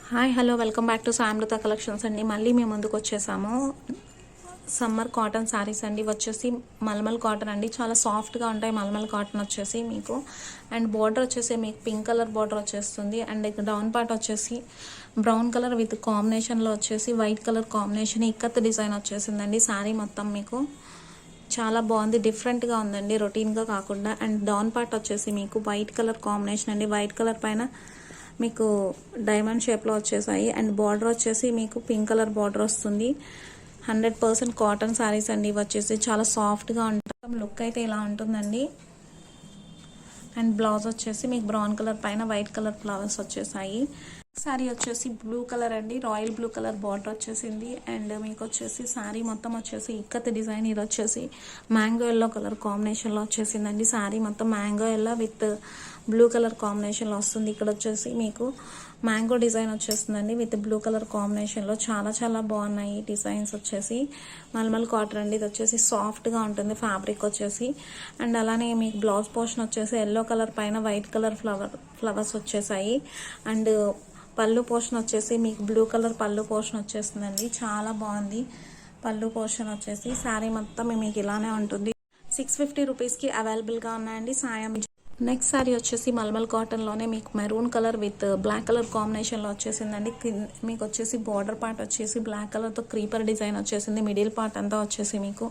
Hi hello welcome back to సామృత collections అండి. మళ్ళీ మేము ముందుకు వచ్చేసాము. సమ్మర్ కాటన్ శారీస్ అండి. వచ్చేసి మల్మల్ కాటన్ అండి. చాలా సాఫ్ట్గా ఉంటాయి మల్మల్ కాటన్ వచ్చేసి మీకు. అండ్ బార్డర్ వచ్చేసి మీకు పింక్ కలర్ బార్డర్ వచ్చేస్తుంది. అండ్ ఇక్కడ డౌన్ పార్ట్ వచ్చేసి బ్రౌన్ కలర్ విత్ కాంబినేషన్లో వచ్చేసి white colour combination ikat design వచ్చేసిందండి. శారీ మొత్తం మీకు చాలా బాగుంది, డిఫరెంట్గా ఉందండి, రొటీన్గా కాకుండా. అండ్ డౌన్ పార్ట్ వచ్చేసి మీకు వైట్ కలర్ కాంబినేషన్ అండి. వైట్ కలర్ పైన మీకు డైమండ్ షేప్లో వచ్చేసాయి. అండ్ బార్డర్ వచ్చేసి మీకు పింక్ కలర్ బార్డర్ వస్తుంది. 100% కాటన్ శారీస్ అండి. ఇవి వచ్చేసి చాలా సాఫ్ట్గా ఉంటుంది. లుక్ అయితే ఇలా ఉంటుందండి. అండ్ బ్లౌజ్ వచ్చేసి మీకు బ్రౌన్ కలర్ పైన వైట్ కలర్ ఫ్లవర్స్ వచ్చేసాయి. శారీ వచ్చేసి బ్లూ కలర్ అండి. రాయల్ బ్లూ కలర్ బార్డర్ వచ్చేసింది. అండ్ మీకు వచ్చేసి శారీ మొత్తం వచ్చేసి ఇక్కత్ డిజైన్. ఇది వచ్చేసి మ్యాంగో ఎల్లో కలర్ కాంబినేషన్లో వచ్చేసిందండి. శారీ మొత్తం mango yellow with blue colour కాంబినేషన్లో వస్తుంది. ఇక్కడ వచ్చేసి మీకు మ్యాంగో డిజైన్ వచ్చేస్తుందండి విత్ బ్లూ కలర్ కాంబినేషన్లో. చాలా చాలా బాగున్నాయి డిజైన్స్ వచ్చేసి. మల్మల్ కాటన్ అండి. ఇది వచ్చేసి సాఫ్ట్గా ఉంటుంది ఫ్యాబ్రిక్ వచ్చేసి. అండ్ అలానే మీకు బ్లౌజ్ పోర్షన్ వచ్చేసి ఎల్లో కలర్ పైన వైట్ కలర్ ఫ్లవర్స్ వచ్చేసాయి. అండ్ పళ్ళు పోర్షన్ వచ్చేసి మీకు బ్లూ కలర్ పళ్ళు పోర్షన్ వచ్చేస్తుందండి. చాలా బాగుంది పళ్ళు పోర్షన్ వచ్చేసి. శారీ మొత్తం మీకు ఇలానే ఉంటుంది. 650 రూపీస్కి అవైలబుల్గా ఉన్నాయండి. సాయం. నెక్స్ట్ శారీ వచ్చేసి మల్మల్ కాటన్లోనే మీకు maroon colour with black colour కాంబినేషన్లో వచ్చేసిందండి. మీకు వచ్చేసి బార్డర్ పార్ట్ వచ్చేసి బ్లాక్ కలర్తో క్రీపర్ డిజైన్ వచ్చేసింది. మిడిల్ పార్ట్ అంతా వచ్చేసి మీకు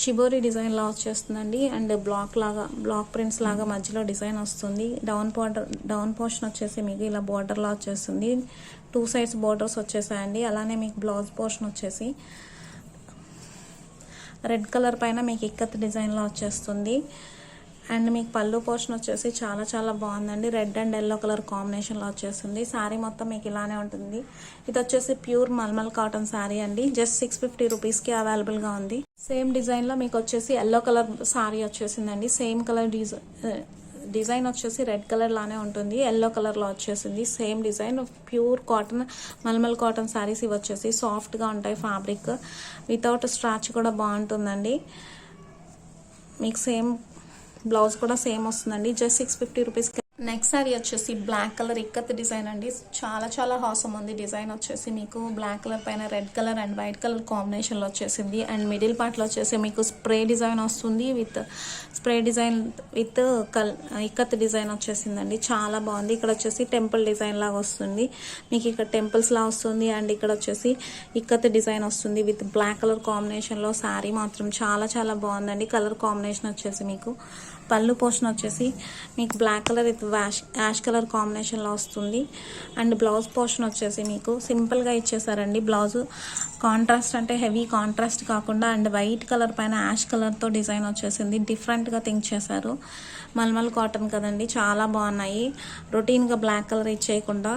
షిబోరి డిజైన్లా వచ్చేస్తుందండి. అండ్ బ్లాక్ ప్రింట్స్ లాగా మధ్యలో డిజైన్ వస్తుంది. డౌన్ పోర్షన్ వచ్చేసి మీకు ఇలా బార్డర్లా వచ్చేస్తుంది. 2 సైడ్స్ బార్డర్స్ వచ్చేసాయండి. అలానే మీకు బ్లౌజ్ పోర్షన్ వచ్చేసి రెడ్ కలర్ పైన మీకు ఇక్కత్ డిజైన్లో వచ్చేస్తుంది. అండ్ మీకు పళ్ళు పోర్షన్ వచ్చేసి చాలా చాలా బాగుందండి. రెడ్ అండ్ ఎల్లో కలర్ కాంబినేషన్లో వచ్చేస్తుంది. శారీ మొత్తం మీకు ఇలానే ఉంటుంది. ఇది వచ్చేసి ప్యూర్ మల్మల్ కాటన్ శారీ అండి. జస్ట్ 650 రూపీస్కి అవైలబుల్గా ఉంది. సేమ్ డిజైన్లో మీకు వచ్చేసి ఎల్లో కలర్ శారీ వచ్చేసిందండి. సేమ్ కలర్ డిజైన్ వచ్చేసి రెడ్ కలర్ లానే ఉంటుంది. ఎల్లో కలర్లో వచ్చేసింది. Same design pure cotton malmal cotton saris. ఇవి వచ్చేసి సాఫ్ట్గా ఉంటాయి ఫ్యాబ్రిక్. వితౌట్ స్ట్రాచ్ కూడా బాగుంటుందండి. మీకు సేమ్ బ్లౌజ్ కూడా సేమ్ వస్తుందండి. Just 650 rupees. నెక్స్ట్ శారీ వచ్చేసి బ్లాక్ కలర్ ఇక్కత్ డిజైన్ అండి. చాలా చాలా హాసం ఉంది. డిజైన్ వచ్చేసి మీకు బ్లాక్ కలర్ పైన red colour and white colour కాంబినేషన్లో వచ్చేసింది. అండ్ మిడిల్ పార్ట్లో వచ్చేసి మీకు స్ప్రే డిజైన్ వస్తుంది. Spray design with ikat design వచ్చేసిందండి. చాలా బాగుంది. ఇక్కడ వచ్చేసి టెంపుల్ డిజైన్ లాగా వస్తుంది. మీకు ఇక్కడ టెంపుల్స్ లా వస్తుంది. అండ్ ఇక్కడ వచ్చేసి ఇక్కత్ డిజైన్ వస్తుంది విత్ బ్లాక్ కలర్ కాంబినేషన్లో. శారీ మాత్రం చాలా చాలా బాగుందండి. కలర్ కాంబినేషన్ వచ్చేసి మీకు పళ్ళు పోర్షన్ వచ్చేసి మీకు black colour with ash colour కాంబినేషన్లో వస్తుంది. అండ్ బ్లౌజ్ పోర్షన్ వచ్చేసి మీకు సింపుల్గా ఇచ్చేసారండి. బ్లౌజ్ కాంట్రాస్ట్ అంటే హెవీ కాంట్రాస్ట్ కాకుండా అండ్ వైట్ కలర్ పైన యాష్ కలర్తో డిజైన్ వచ్చేసింది. డిఫరెంట్గా థింక్ చేశారు. మల్మల్ కాటన్ కదండి, చాలా బాగున్నాయి. రొటీన్గా బ్లాక్ కలర్ ఇచ్చేయకుండా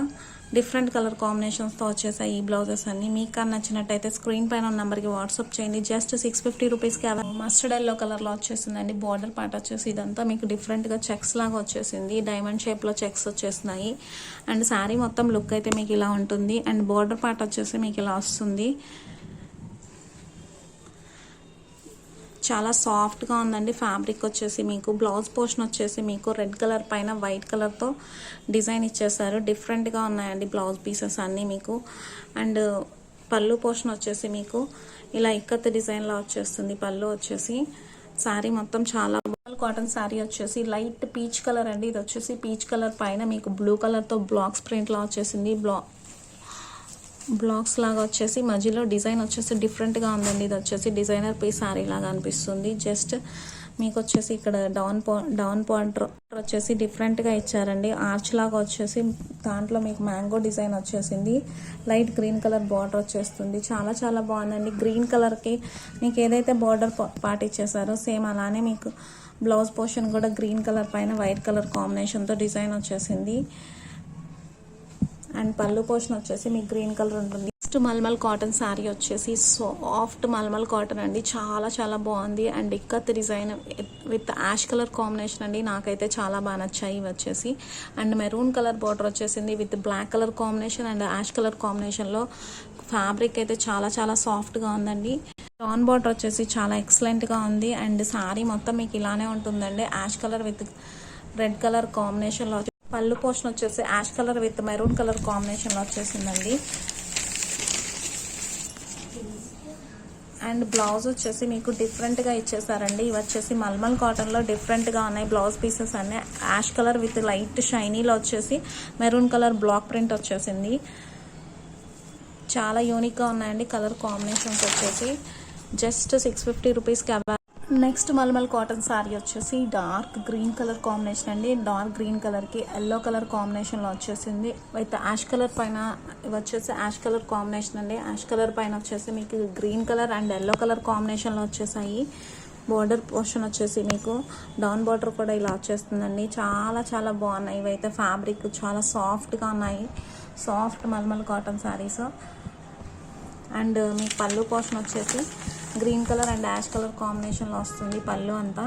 డిఫరెంట్ కలర్ కాంబినేషన్స్తో వచ్చేసాయి ఈ బ్లౌజెస్ అన్ని. మీకు కానీ నచ్చినట్టయితే స్క్రీన్ పైన ఉన్న నెంబర్కి వాట్సాప్ చేయండి. జస్ట్ 650 రూపీస్కి మస్టర్డ్ ఎల్లో కలర్లో వచ్చేసిందండి. బార్డర్ పార్ట్ వచ్చేసి ఇదంతా మీకు డిఫరెంట్గా చెక్స్ లాగా వచ్చేసింది. డైమండ్ షేప్లో చెక్స్ వచ్చేస్తున్నాయి. అండ్ శారీ మొత్తం లుక్ అయితే మీకు ఇలా ఉంటుంది. అండ్ బార్డర్ పార్ట్ వచ్చేసి మీకు ఇలా వస్తుంది. చాలా సాఫ్ట్గా ఉందండి ఫ్యాబ్రిక్ వచ్చేసి. మీకు బ్లౌజ్ పోర్షన్ వచ్చేసి మీకు రెడ్ కలర్ పైన వైట్ కలర్తో డిజైన్ ఇచ్చేసారు. డిఫరెంట్గా ఉన్నాయండి బ్లౌజ్ పీసెస్ అన్నీ మీకు. అండ్ పళ్ళు పోర్షన్ వచ్చేసి మీకు ఇలా ఇక్కత్ డిజైన్లో వచ్చేస్తుంది. పళ్ళు వచ్చేసి శారీ మొత్తం చాలా కాటన్ శారీ వచ్చేసి లైట్ పీచ్ కలర్ అండి. ఇది వచ్చేసి పీచ్ కలర్ పైన మీకు బ్లూ కలర్తో బ్లాక్స్ ప్రింట్లా వచ్చేసింది. బ్లాక్స్ లాగా వచ్చేసి మధ్యలో డిజైన్ వచ్చేసి డిఫరెంట్గా ఉందండి. ఇది వచ్చేసి డిజైనర్ పీస్ శారీ లాగా అనిపిస్తుంది. జస్ట్ మీకు వచ్చేసి ఇక్కడ డౌన్ పాయింట్ వచ్చేసి డిఫరెంట్గా ఇచ్చారండి. ఆర్చ్ లాగా వచ్చేసి దాంట్లో మీకు మ్యాంగో డిజైన్ వచ్చేసింది. లైట్ గ్రీన్ కలర్ బార్డర్ వచ్చేస్తుంది. చాలా చాలా బాగుందండి. గ్రీన్ కలర్కి మీకు ఏదైతే బార్డర్ పార్ట్ ఇచ్చేసారో సేమ్ అలానే మీకు బ్లౌజ్ పోర్షన్ కూడా గ్రీన్ కలర్ పైన వైట్ కలర్ కాంబినేషన్తో డిజైన్ వచ్చేసింది. అండ్ పళ్ళు పోర్షన్ వచ్చేసి మీకు గ్రీన్ కలర్ ఉంటుంది. నెక్స్ట్ మల్మల్ కాటన్ శారీ వచ్చేసి సాఫ్ట్ మల్మల్ కాటన్ అండి. చాలా చాలా బాగుంది. And ikat design with ash colour combination అండి. నాకైతే చాలా బాగా నచ్చాయి ఇవి వచ్చేసి. అండ్ మెరూన్ కలర్ బార్డర్ వచ్చేసింది with black colour combination and ash colour కాంబినేషన్లో. ఫ్యాబ్రిక్ అయితే చాలా చాలా సాఫ్ట్గా ఉందండి. డాన్ బార్డర్ వచ్చేసి చాలా ఎక్సలెంట్గా ఉంది. అండ్ శారీ మొత్తం మీకు ఇలానే ఉంటుందండి. Ash colour with red colour కాంబినేషన్లో పళ్ళు పోర్షన్ వచ్చేసి ash colour with maroon colour కాంబినేషన్లో వచ్చేసిందండి. అండ్ బ్లౌజ్ వచ్చేసి మీకు డిఫరెంట్గా ఇచ్చేసారండి. ఇవి వచ్చేసి మల్మల్ కాటన్లో డిఫరెంట్గా ఉన్నాయి బ్లౌజ్ పీసెస్ అన్నీ. యాష్ కలర్ విత్ లైట్ షైనీలో వచ్చేసి మెరూన్ కలర్ బ్లాక్ ప్రింట్ వచ్చేసింది. చాలా యూనిక్గా ఉన్నాయండి కలర్ కాంబినేషన్స్ వచ్చేసి. జస్ట్ 650 రూపీస్కి available. Next malmal cotton sari వచ్చేసి డార్క్ గ్రీన్ కలర్ కాంబినేషన్ అండి. డార్క్ గ్రీన్ కలర్కి ఎల్లో కలర్ కాంబినేషన్లో వచ్చేసింది విత్ యాష్ కలర్ పైన. ఇవి వచ్చేసి యాష్ కలర్ కాంబినేషన్ అండి. యాష్ కలర్ పైన వచ్చేసి మీకు green colour and yellow colour కాంబినేషన్లో వచ్చేసాయి. బోర్డర్ పోర్షన్ వచ్చేసి మీకు డౌన్ బోర్డర్ కూడా ఇలా వచ్చేస్తుందండి. చాలా చాలా బాగున్నాయి. ఇవైతే ఫ్యాబ్రిక్ చాలా సాఫ్ట్గా ఉన్నాయి. Soft malmal cotton saris. And మీకు పళ్ళు పోర్షన్ వచ్చేసి green colour and ash colour కాంబినేషన్లో వస్తుంది పళ్ళు అంతా.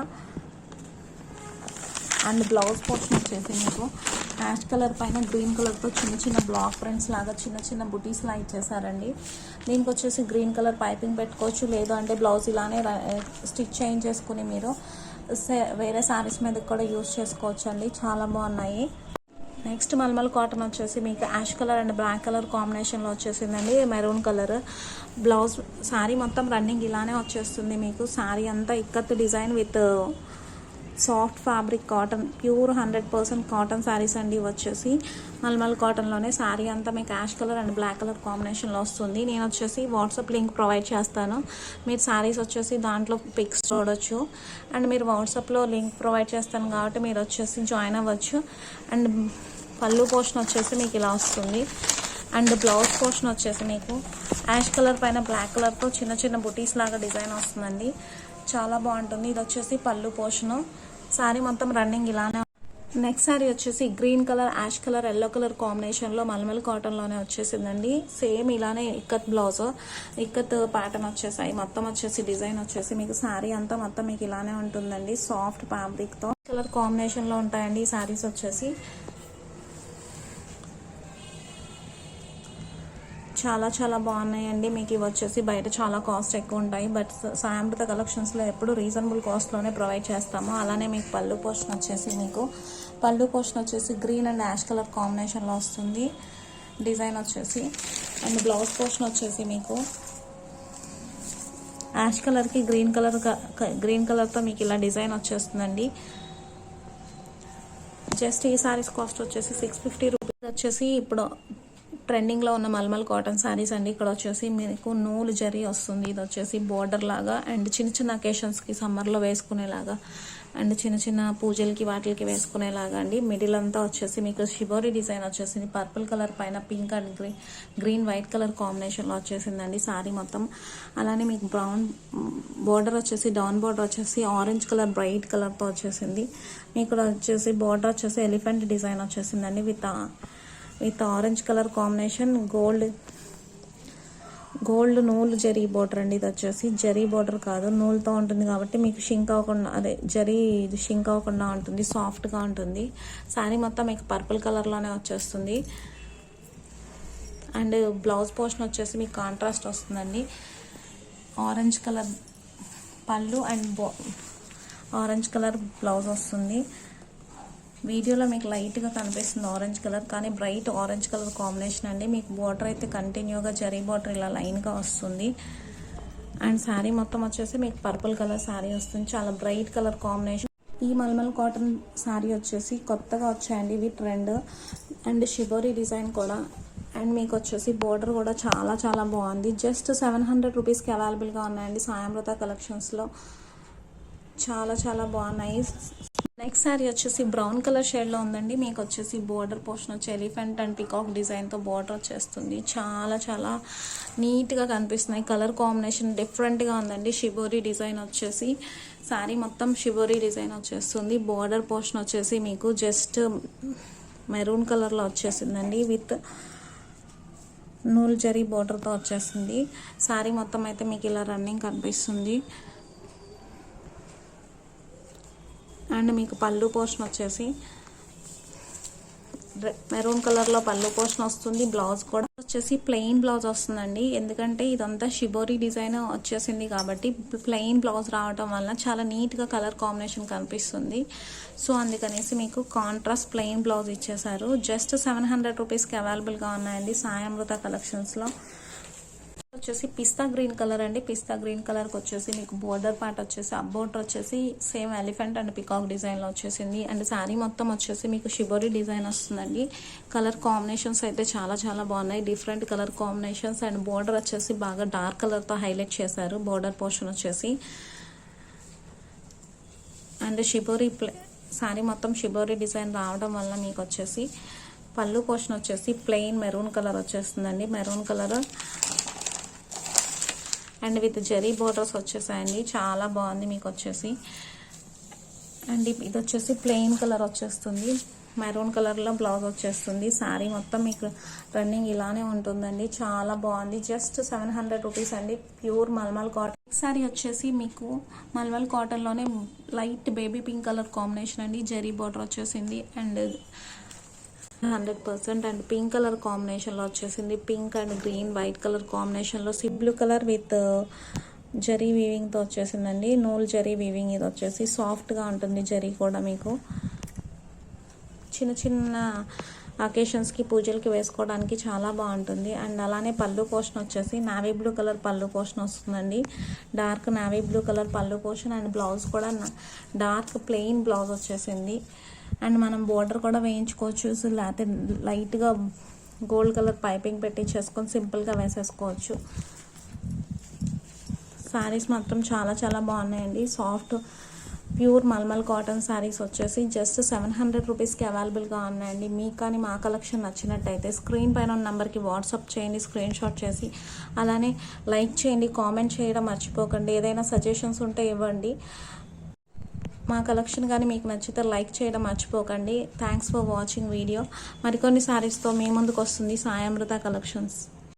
అండ్ బ్లౌజ్ పోర్షన్ వచ్చేసి మీకు యాష్ కలర్ పైన గ్రీన్ కలర్తో చిన్న చిన్న బ్లాక్ ప్రింట్స్ లాగా చిన్న చిన్న బుటీస్ లాగా ఇచ్చేసారండి. దీనికి వచ్చేసి గ్రీన్ కలర్ పైపింగ్ పెట్టుకోవచ్చు, లేదు అంటే బ్లౌజ్ ఇలానే స్టిచ్ చేయించేసుకుని మీరు వేరే శారీస్ మీద కూడా యూజ్ చేసుకోవచ్చు అండి. చాలా బాగున్నాయి. నెక్స్ట్ మల్మల్ కాటన్ వచ్చేసి మీకు ash colour and black colour కాంబినేషన్లో వచ్చేసిందండి. Maroon colour blouse. శారీ మొత్తం రన్నింగ్ ఇలానే వచ్చేస్తుంది మీకు. శారీ అంతా ikat design with soft fabric cotton, pure 100% cotton saris అండి. వచ్చేసి మల్మల్ కాటన్లోనే శారీ అంతా మీకు ash colour and black colour కాంబినేషన్లో వస్తుంది. నేను వచ్చేసి వాట్సాప్ లింక్ ప్రొవైడ్ చేస్తాను. మీరు శారీస్ వచ్చేసి దాంట్లో పిక్స్ చూడొచ్చు. అండ్ మీరు వాట్సాప్లో లింక్ ప్రొవైడ్ చేస్తాను కాబట్టి మీరు వచ్చేసి జాయిన్ అవ్వచ్చు. అండ్ పళ్ళు పోర్షన్ వచ్చేసి మీకు ఇలా వస్తుంది. అండ్ బ్లౌజ్ పోర్షన్ వచ్చేసి మీకు యాష్ కలర్ పైన బ్లాక్ కలర్తో చిన్న చిన్న బుటీస్ లాగా డిజైన్ వస్తుందండి. చాలా బాగుంటుంది. ఇది వచ్చేసి పళ్ళు పోర్షను. శారీ మొత్తం రన్నింగ్ ఇలానే. నెక్స్ట్ శారీ వచ్చేసి green colour ash colour yellow colour కాంబినేషన్లో మల్మల్ కాటన్లోనే వచ్చేసిందండి. సేమ్ ఇలానే ఇక్కత్ బ్లౌజ్, ఇక్కత్ ప్యాటర్న్ వచ్చేసాయి. మొత్తం వచ్చేసి డిజైన్ వచ్చేసి మీకు శారీ అంతా మొత్తం మీకు ఇలానే ఉంటుందండి. సాఫ్ట్ ఫ్యాబ్రిక్తో కలర్ కాంబినేషన్లో ఉంటాయండి ఈ శారీస్ వచ్చేసి. చాలా చాలా బాగున్నాయండి. మీకు ఇవి వచ్చేసి బయట చాలా కాస్ట్ ఎక్కువ ఉంటాయి, బట్ సాయమృత కలెక్షన్స్లో ఎప్పుడు రీజనబుల్ కాస్ట్లోనే ప్రొవైడ్ చేస్తాము. అలానే మీకు పళ్ళు పోర్షన్ వచ్చేసి మీకు పళ్ళు పోర్షన్ వచ్చేసి గ్రీన్ అండ్ యాష్ కలర్ కాంబినేషన్లో వస్తుంది డిజైన్ వచ్చేసి. అండ్ బ్లౌజ్ పోర్షన్ వచ్చేసి మీకు యాష్ కలర్కి గ్రీన్ కలర్తో మీకు ఇలా డిజైన్ వచ్చేస్తుందండి. జస్ట్ ఈ సారీస్ కాస్ట్ వచ్చేసి 650 రూపీస్. వచ్చేసి ఇప్పుడు ట్రెండింగ్లో ఉన్న మల్మల్ కాటన్ శారీస్ అండి. ఇక్కడ వచ్చేసి మీకు నూలు జరీ వస్తుంది. ఇది వచ్చేసి బోర్డర్ లాగా అండ్ చిన్న చిన్న అకేషన్స్కి సమ్మర్లో వేసుకునేలాగా అండ్ చిన్న చిన్న పూజలకి వాటికి వేసుకునేలాగా అండి. మిడిల్ అంతా వచ్చేసి మీకు షిబోరి డిజైన్ వచ్చేసింది. పర్పుల్ కలర్ పైన pink and green white colour కాంబినేషన్లో వచ్చేసిందండి శారీ మొత్తం. అలానే మీకు బ్రౌన్ బోర్డర్ వచ్చేసి డౌన్ బోర్డర్ వచ్చేసి ఆరెంజ్ కలర్ బ్రైట్ కలర్తో వచ్చేసింది. మీకు వచ్చేసి బోర్డర్ వచ్చేసి ఎలిఫెంట్ డిజైన్ వచ్చేసిందండి with orange colour combination gold నూలు జరీ బోర్డర్ అండి. ఇది వచ్చేసి జరీ బోర్డర్ కాదు, నూలుతో ఉంటుంది కాబట్టి మీకు షింక్ అవ్వకుండా జరీ షింక్ అవ్వకుండా ఉంటుంది, సాఫ్ట్గా ఉంటుంది. శారీ మొత్తం మీకు పర్పుల్ కలర్లోనే వచ్చేస్తుంది. అండ్ బ్లౌజ్ పోర్షన్ వచ్చేసి మీకు కాంట్రాస్ట్ వస్తుందండి. ఆరెంజ్ కలర్ పళ్ళు అండ్ ఆరెంజ్ కలర్ బ్లౌజ్ వస్తుంది. వీడియోలో మీకు లైట్గా కనిపిస్తుంది ఆరెంజ్ కలర్, కానీ బ్రైట్ ఆరెంజ్ కలర్ కాంబినేషన్ అండి. మీకు బార్డర్ అయితే కంటిన్యూగా జరీ బార్డర్ ఇలా లైన్గా వస్తుంది. అండ్ శారీ మొత్తం వచ్చేసి మీకు పర్పుల్ కలర్ శారీ వస్తుంది. చాలా బ్రైట్ కలర్ కాంబినేషన్. ఈ మల్మల్ కాటన్ శారీ వచ్చేసి కొత్తగా వచ్చాయండి ఇవి ట్రెండ్. అండ్ షిబోరి డిజైన్ కూడా. అండ్ మీకు వచ్చేసి బోర్డర్ కూడా చాలా చాలా బాగుంది. జస్ట్ 700 రూపీస్కి అవైలబుల్గా ఉన్నాయండి సాయమృత కలెక్షన్స్లో. చాలా చాలా బాగున్నాయి. నెక్స్ట్ శారీ వచ్చేసి బ్రౌన్ కలర్ షేడ్లో ఉందండి. మీకు వచ్చేసి బోర్డర్ పోర్షన్ వచ్చి ఎలిఫెంట్ అండ్ పికాక్ డిజైన్తో బోర్డర్ వచ్చేస్తుంది. చాలా చాలా నీట్గా కనిపిస్తున్నాయి. కలర్ కాంబినేషన్ డిఫరెంట్గా ఉందండి. షిబోరి డిజైన్ వచ్చేసి శారీ మొత్తం షిబోరి డిజైన్ వచ్చేస్తుంది. బోర్డర్ పోర్షన్ వచ్చేసి మీకు జస్ట్ మెరూన్ కలర్లో వచ్చేసిందండి విత్ నూల్ జరీ బోర్డర్తో వచ్చేసింది. శారీ మొత్తం అయితే మీకు ఇలా రన్నింగ్ కనిపిస్తుంది. అండ్ మీకు పళ్ళు పోర్షన్ వచ్చేసి మెరూన్ కలర్లో పళ్ళు పోర్షన్ వస్తుంది. బ్లౌజ్ కూడా వచ్చేసి ప్లెయిన్ బ్లౌజ్ వస్తుందండి. ఎందుకంటే ఇదంతా షిబోరి డిజైన్ వచ్చేసింది కాబట్టి ప్లెయిన్ బ్లౌజ్ రావడం వల్ల చాలా నీట్గా కలర్ కాంబినేషన్ కనిపిస్తుంది. సో అందుకనేసి మీకు కాంట్రాస్ట్ ప్లెయిన్ బ్లౌజ్ ఇచ్చేసారు. జస్ట్ 700 రూపీస్కి అవైలబుల్గా ఉన్నాయండి సాయామృత కలెక్షన్స్లో. వచ్చేసి పిస్తా గ్రీన్ కలర్ అండి. పిస్తా గ్రీన్ కలర్కి వచ్చేసి మీకు బోర్డర్ పార్ట్ వచ్చేసి బోర్డర్ వచ్చేసి సేమ్ ఎలిఫెంట్ అండ్ పికాక్ డిజైన్లో వచ్చేసింది. అండ్ శారీ మొత్తం వచ్చేసి మీకు షిబోరి డిజైన్ వస్తుందండి. కలర్ కాంబినేషన్స్ అయితే చాలా చాలా బాగున్నాయి. Different colour combinations. And border వచ్చేసి బాగా డార్క్ కలర్తో హైలైట్ చేశారు బోర్డర్ పోర్షన్ వచ్చేసి. అండ్ షిబోరి శారీ మొత్తం షిబోరి డిజైన్ రావడం వల్ల మీకు వచ్చేసి పళ్ళు పోర్షన్ వచ్చేసి ప్లెయిన్ మెరూన్ కలర్ వచ్చేస్తుందండి. Maroon colour and with zari borders వచ్చేసాయండి. చాలా బాగుంది మీకు వచ్చేసి. అండ్ ఇది వచ్చేసి ప్లెయిన్ కలర్ వచ్చేస్తుంది. మెరూన్ కలర్లో బ్లౌజ్ వచ్చేస్తుంది. శారీ మొత్తం మీకు రన్నింగ్ ఇలానే ఉంటుందండి. చాలా బాగుంది. జస్ట్ 700 రూపీస్ అండి. Pure malmal cotton. శారీ వచ్చేసి మీకు మల్మల్ కాటన్లోనే light baby pink colour combination అండి. జరీ బోర్డర్ వచ్చేసింది. అండ్ 100% అండ్ పింక్ కలర్ కాంబినేషన్లో వచ్చేసింది. Pink and green white colour కాంబినేషన్లో బ్లూ కలర్ విత్ జరీ వీవింగ్తో వచ్చేసిందండి. నూల్ జరీ వీవింగ్ ఇది వచ్చేసి సాఫ్ట్గా ఉంటుంది. జరీ కూడా మీకు చిన్న చిన్న అకేషన్స్కి పూజలకి వేసుకోవడానికి చాలా బాగుంటుంది. అండ్ అలానే పళ్ళు పోర్షన్ వచ్చేసి నావీ బ్లూ కలర్ పళ్ళు పోర్షన్ వస్తుందండి. డార్క్ నావీ బ్లూ కలర్ పళ్ళు పోర్షన్. అండ్ బ్లౌజ్ కూడా డార్క్ ప్లెయిన్ బ్లౌజ్ వచ్చేసింది. అండ్ మనం బోర్డర్ కూడా వేయించుకోవచ్చు. లేకపోతే లైట్గా గోల్డ్ కలర్ పైపింగ్ పెట్టించేసుకొని సింపుల్గా వేసేసుకోవచ్చు. శారీస్ మాత్రం చాలా చాలా బాగున్నాయండి. Soft pure malmal cotton saris వచ్చేసి జస్ట్ 700 రూపీస్కి అవైలబుల్గా ఉన్నాయండి. మీకు కానీ మా కలెక్షన్ నచ్చినట్టయితే స్క్రీన్ పైన ఉన్న నెంబర్కి వాట్సాప్ చేయండి, స్క్రీన్ షాట్ చేసి. అలానే లైక్ చేయండి, కామెంట్ చేయడం మర్చిపోకండి. ఏదైనా సజెషన్స్ ఉంటే ఇవ్వండి. మా కలెక్షన్ కానీ మీకు నచ్చితే లైక్ చేయడం మర్చిపోకండి. Thanks for watching video. మరికొన్ని శారీస్తో మీ ముందుకు వస్తుంది సాయామృత కలెక్షన్స్.